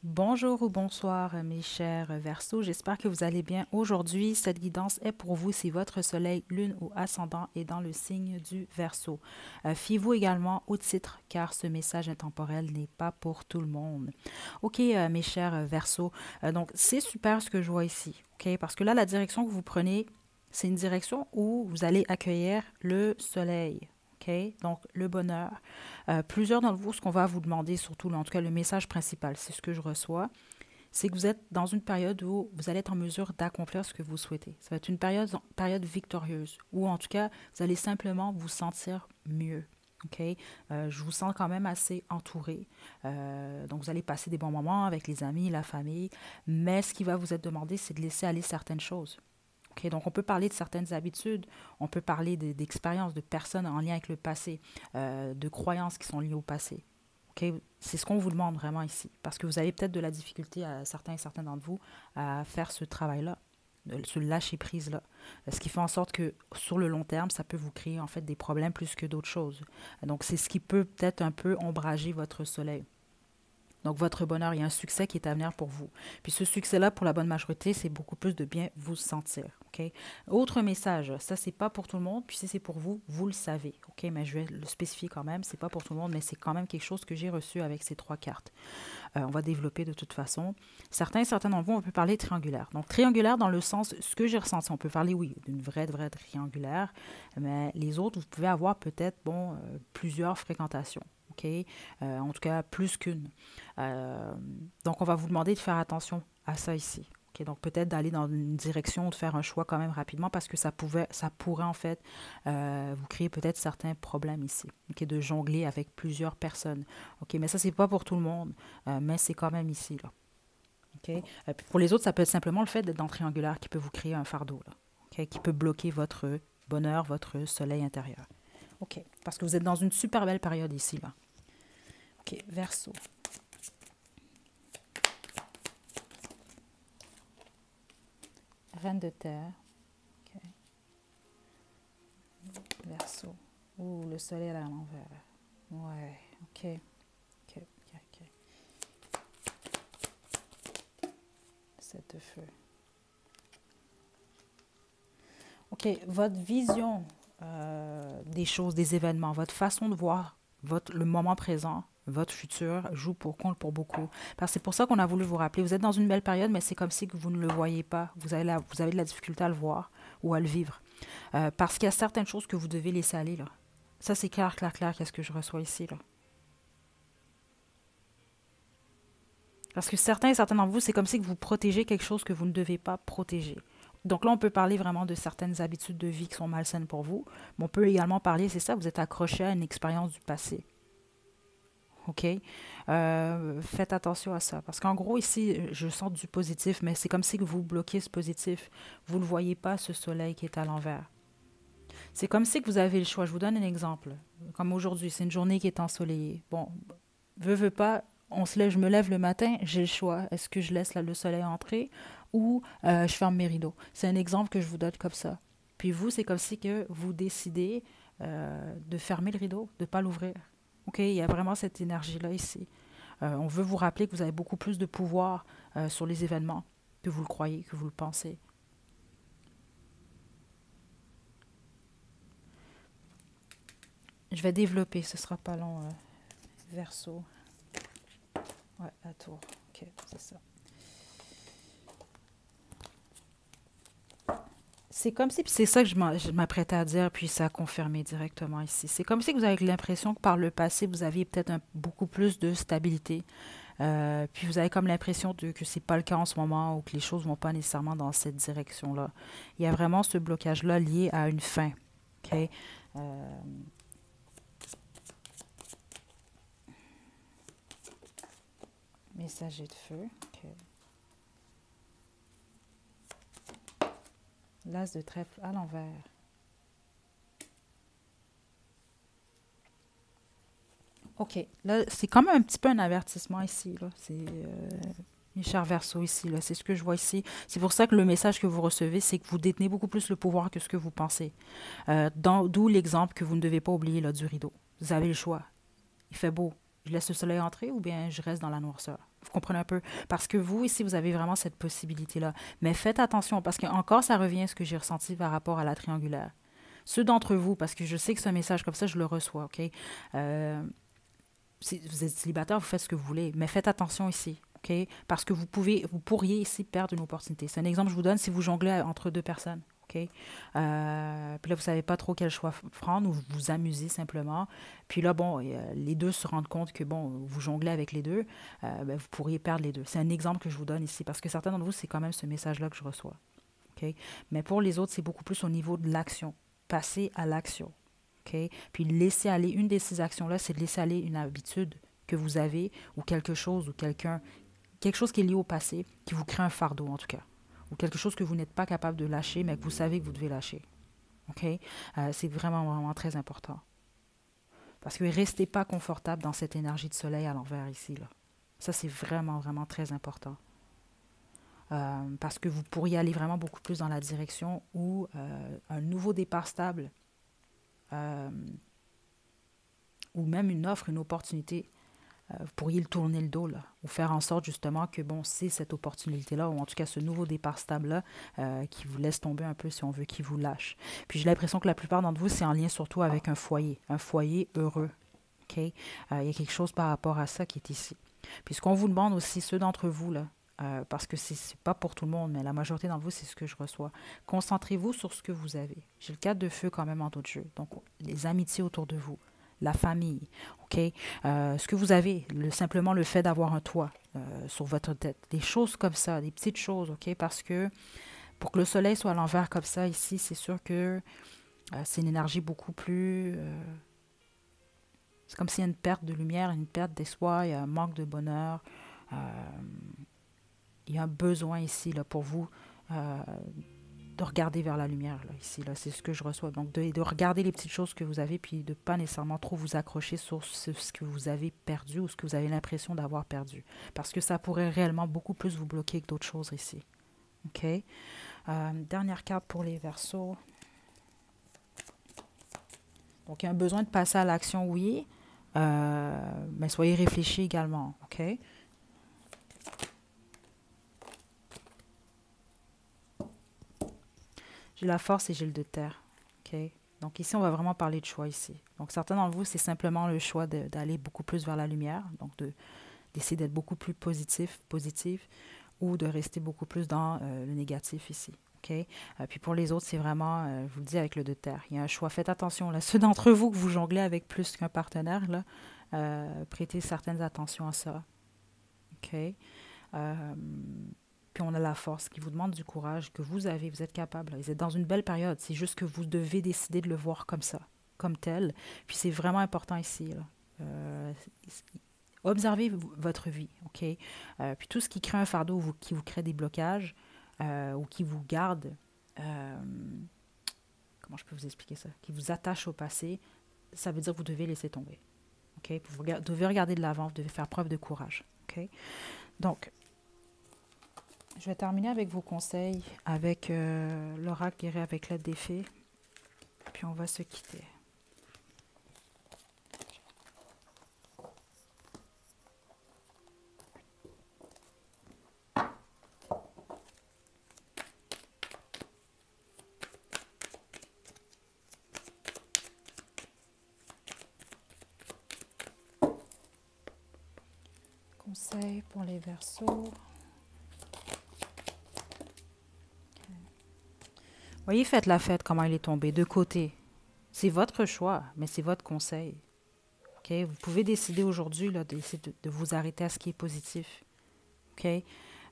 Bonjour ou bonsoir mes chers Verseaux, j'espère que vous allez bien. Aujourd'hui, cette guidance est pour vous si votre soleil, lune ou ascendant est dans le signe du Verseau. Fiez-vous également au titre car ce message intemporel n'est pas pour tout le monde. Ok mes chers Verseaux, donc c'est super ce que je vois ici, ok, parce que là la direction que vous prenez, c'est une direction où vous allez accueillir le soleil. OK? Donc, le bonheur. Plusieurs d'entre vous, ce qu'on va vous demander, surtout, en tout cas, le message principal, c'est ce que je reçois, c'est que vous êtes dans une période où vous allez être en mesure d'accomplir ce que vous souhaitez. Ça va être une période victorieuse, où en tout cas, vous allez simplement vous sentir mieux. OK? Je vous sens quand même assez entouré. Donc, vous allez passer des bons moments avec les amis, la famille, mais ce qui va vous être demandé, c'est de laisser aller certaines choses. OK, donc, on peut parler de certaines habitudes, on peut parler d'expériences, de personnes en lien avec le passé, de croyances qui sont liées au passé. OK, c'est ce qu'on vous demande vraiment ici, parce que vous avez peut-être de la difficulté, à certains et certains d'entre vous, à faire ce travail-là, ce lâcher-prise-là. Ce qui fait en sorte que, sur le long terme, ça peut vous créer en fait des problèmes plus que d'autres choses. Donc, c'est ce qui peut peut-être un peu ombrager votre soleil. Donc, votre bonheur, il y a un succès qui est à venir pour vous. Puis ce succès-là, pour la bonne majorité, c'est beaucoup plus de bien vous sentir. OK? Autre message, ça, c'est pas pour tout le monde. Puis si c'est pour vous, vous le savez. OK? Mais je vais le spécifier quand même. C'est pas pour tout le monde, mais c'est quand même quelque chose que j'ai reçu avec ces trois cartes. On va développer de toute façon. Certains d'entre vous, on peut parler triangulaire. Donc, triangulaire dans le sens, ce que j'ai ressenti, on peut parler, oui, d'une vraie triangulaire. Mais les autres, vous pouvez avoir peut-être, bon, plusieurs fréquentations. OK? En tout cas, plus qu'une. Euh, donc, on va vous demander de faire attention à ça ici. Okay, donc, peut-être d'aller dans une direction ou de faire un choix quand même rapidement parce que ça pourrait en fait vous créer peut-être certains problèmes ici. Okay, de jongler avec plusieurs personnes. OK, mais ça, c'est pas pour tout le monde, mais c'est quand même ici. Là. OK? Puis pour les autres, ça peut être simplement le fait d'être dans le triangulaire qui peut vous créer un fardeau, là. OK? Qui peut bloquer votre bonheur, votre soleil intérieur. OK, parce que vous êtes dans une super belle période ici. Là. OK, Verseau. Reine de terre. OK. Verseau. Ouh, le soleil à l'envers. Ouais, OK. OK, OK, OK. Sept de feu. OK, votre vision des choses, des événements, votre façon de voir le moment présent, votre futur joue pour compte pour beaucoup. Parce que c'est pour ça qu'on a voulu vous rappeler. Vous êtes dans une belle période, mais c'est comme si que vous ne le voyez pas. Vous avez de la difficulté à le voir ou à le vivre. Parce qu'il y a certaines choses que vous devez laisser aller, là. Ça, c'est clair, qu'est-ce que je reçois ici, là. Parce que certains d'entre vous, c'est comme si que vous protégez quelque chose que vous ne devez pas protéger. Donc là, on peut parler vraiment de certaines habitudes de vie qui sont malsaines pour vous. Mais on peut également parler, c'est ça, vous êtes accroché à une expérience du passé. OK? Faites attention à ça. Parce qu'en gros, ici, je sens du positif, mais c'est comme si que vous bloquez ce positif. Vous ne le voyez pas, ce soleil qui est à l'envers. C'est comme si que vous avez le choix. Je vous donne un exemple. Comme aujourd'hui, c'est une journée qui est ensoleillée. Bon, veux pas, je me lève le matin, j'ai le choix. Est-ce que je laisse le soleil entrer ou je ferme mes rideaux? C'est un exemple que je vous donne comme ça. Puis vous, c'est comme si que vous décidez de fermer le rideau, de ne pas l'ouvrir. OK, il y a vraiment cette énergie-là ici. On veut vous rappeler que vous avez beaucoup plus de pouvoir sur les événements que vous le croyez, que vous le pensez. Je vais développer, ce sera pas long. Verseau. Ouais, la tour. OK, c'est ça. C'est comme si, puis c'est ça que je m'apprêtais à dire, puis ça a confirmé directement ici. C'est comme si vous avez l'impression que par le passé, vous aviez peut-être beaucoup plus de stabilité. Puis vous avez comme l'impression que c'est pas le cas en ce moment ou que les choses vont pas nécessairement dans cette direction-là. Il y a vraiment ce blocage-là lié à une fin. OK? Euh, Messager de feu. OK. L'as de trèfle à l'envers. OK. Là, c'est comme un petit peu un avertissement ici. Là. C'est mes chers Verseaux ici. Là. C'est ce que je vois ici. C'est pour ça que le message que vous recevez, c'est que vous détenez beaucoup plus le pouvoir que ce que vous pensez. D'où l'exemple que vous ne devez pas oublier là, du rideau. Vous avez le choix. Il fait beau. Je laisse le soleil entrer ou bien je reste dans la noirceur. Vous comprenez un peu? Parce que vous, ici, vous avez vraiment cette possibilité-là. Mais faites attention, parce que encore, ça revient à ce que j'ai ressenti par rapport à la triangulaire. Ceux d'entre vous, parce que je sais que c'est un message comme ça, je le reçois, OK? Euh, si vous êtes célibataire, vous faites ce que vous voulez, mais faites attention ici, OK? Parce que vous pourriez ici perdre une opportunité. C'est un exemple que je vous donne si vous jonglez entre deux personnes, OK? Puis là, vous ne savez pas trop quel choix prendre ou vous vous amusez simplement. Puis là, bon, les deux se rendent compte que, bon, vous jonglez avec les deux, ben, vous pourriez perdre les deux. C'est un exemple que je vous donne ici parce que certains d'entre vous, c'est quand même ce message-là que je reçois, OK? Mais pour les autres, c'est beaucoup plus au niveau de l'action. Passer à l'action. OK? Puis laisser aller, une de ces actions-là, c'est de laisser aller une habitude que vous avez ou quelque chose ou quelqu'un, quelque chose qui est lié au passé, qui vous crée un fardeau en tout cas, ou quelque chose que vous n'êtes pas capable de lâcher, mais que vous savez que vous devez lâcher. OK? C'est vraiment, vraiment très important. Parce que restez pas confortable dans cette énergie de soleil à l'envers ici, là. Ça, c'est vraiment, vraiment très important. Parce que vous pourriez aller vraiment beaucoup plus dans la direction où un nouveau départ stable euh, ou même une offre, une opportunité, vous pourriez le tourner le dos, là, ou faire en sorte justement que, bon, c'est cette opportunité-là, ou en tout cas ce nouveau départ stable-là, qui vous laisse tomber un peu, si on veut, qui vous lâche. Puis j'ai l'impression que la plupart d'entre vous, c'est en lien surtout avec un foyer heureux. OK? Il y a quelque chose par rapport à ça qui est ici. Puis ce qu'on vous demande aussi, ceux d'entre vous, là, parce que c'est pas pour tout le monde, mais la majorité d'entre vous, c'est ce que je reçois. Concentrez-vous sur ce que vous avez. J'ai le 4 de feu quand même en d'autres jeux. Donc, les amitiés autour de vous, la famille, OK? Ce que vous avez, simplement le fait d'avoir un toit sur votre tête. Des choses comme ça, des petites choses, OK? Parce que pour que le soleil soit à l'envers comme ça, ici, c'est sûr que c'est une énergie beaucoup plus... c'est comme s'il y a une perte de lumière, une perte d'espoir, il y a un manque de bonheur. Euh, il y a un besoin ici là, pour vous de regarder vers la lumière, là, ici. Là, c'est ce que je reçois. Donc, de regarder les petites choses que vous avez, puis de ne pas nécessairement trop vous accrocher sur ce que vous avez perdu ou ce que vous avez l'impression d'avoir perdu. Parce que ça pourrait réellement beaucoup plus vous bloquer que d'autres choses ici. OK? Dernière carte pour les Verseaux. Donc, il y a un besoin de passer à l'action, oui, mais soyez réfléchis également. OK? J'ai la force et j'ai le de terre. OK? Donc ici, on va vraiment parler de choix ici. Donc certains d'entre vous, c'est simplement le choix d'aller beaucoup plus vers la lumière, donc d'essayer d'être beaucoup plus positif, ou de rester beaucoup plus dans le négatif ici. OK? Puis pour les autres, c'est vraiment, je vous le dis avec le de terre, il y a un choix. Faites attention, là, ceux d'entre vous que vous jonglez avec plus qu'un partenaire, là, prêtez certaines attentions à ça. OK? Puis on a la force qui vous demande du courage que vous avez, vous êtes capable. Vous êtes dans une belle période. C'est juste que vous devez décider de le voir comme ça, comme tel. Puis c'est vraiment important ici. Là. Observez votre vie, OK? Puis tout ce qui crée un fardeau, qui vous crée des blocages ou qui vous garde, comment je peux vous expliquer ça? Qui vous attache au passé, ça veut dire que vous devez laisser tomber. OK? Vous devez regarder de l'avant, vous devez faire preuve de courage. OK? Donc, je vais terminer avec vos conseils, avec l'oracle guéri avec l'aide des fées. Puis on va se quitter. Conseils pour les Verseaux. Voyez, faites la fête, comment il est tombé, de côté. C'est votre choix, mais c'est votre conseil. Okay? Vous pouvez décider aujourd'hui de vous arrêter à ce qui est positif. Okay?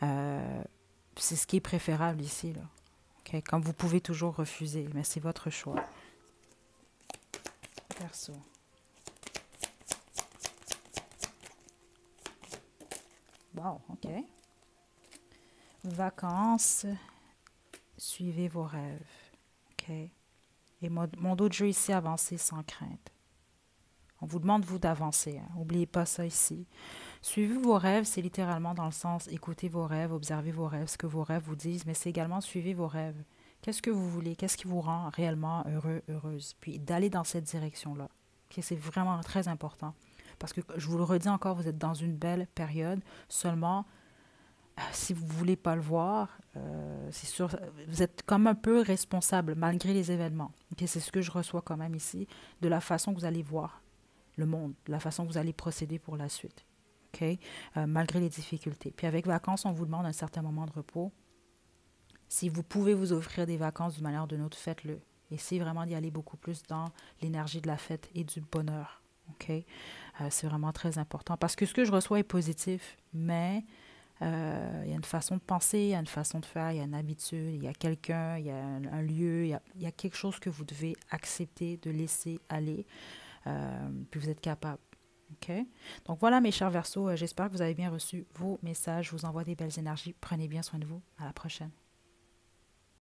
C'est ce qui est préférable ici. Là. Okay? Comme vous pouvez toujours refuser, mais c'est votre choix. Verseau. Wow, OK. Vacances. Suivez vos rêves. OK? Et mon dos de jeu ici, avancez sans crainte. On vous demande, vous, d'avancer. Hein. N'oubliez pas ça ici. Suivez vos rêves, c'est littéralement dans le sens écoutez vos rêves, observez vos rêves, ce que vos rêves vous disent, mais c'est également suivez vos rêves. Qu'est-ce que vous voulez? Qu'est-ce qui vous rend réellement heureux, heureuse? Puis d'aller dans cette direction-là. Okay? C'est vraiment très important. Parce que, je vous le redis encore, vous êtes dans une belle période. Seulement, si vous ne voulez pas le voir, c'est sûr, vous êtes comme un peu responsable malgré les événements. Okay? C'est ce que je reçois quand même ici, de la façon que vous allez voir le monde, de la façon que vous allez procéder pour la suite. Okay? Malgré les difficultés. Puis avec vacances, on vous demande un certain moment de repos. Si vous pouvez vous offrir des vacances d'une manière ou d'une autre, faites-le. Essayez vraiment d'y aller beaucoup plus dans l'énergie de la fête et du bonheur. Okay? C'est vraiment très important. Parce que ce que je reçois est positif, mais il y a une façon de penser, il y a une façon de faire, il y a une habitude, il y a quelqu'un, il y a un lieu, il y a quelque chose que vous devez accepter de laisser aller, puis vous êtes capable. OK? Donc voilà mes chers Verseaux, j'espère que vous avez bien reçu vos messages. Je vous envoie des belles énergies. Prenez bien soin de vous. À la prochaine.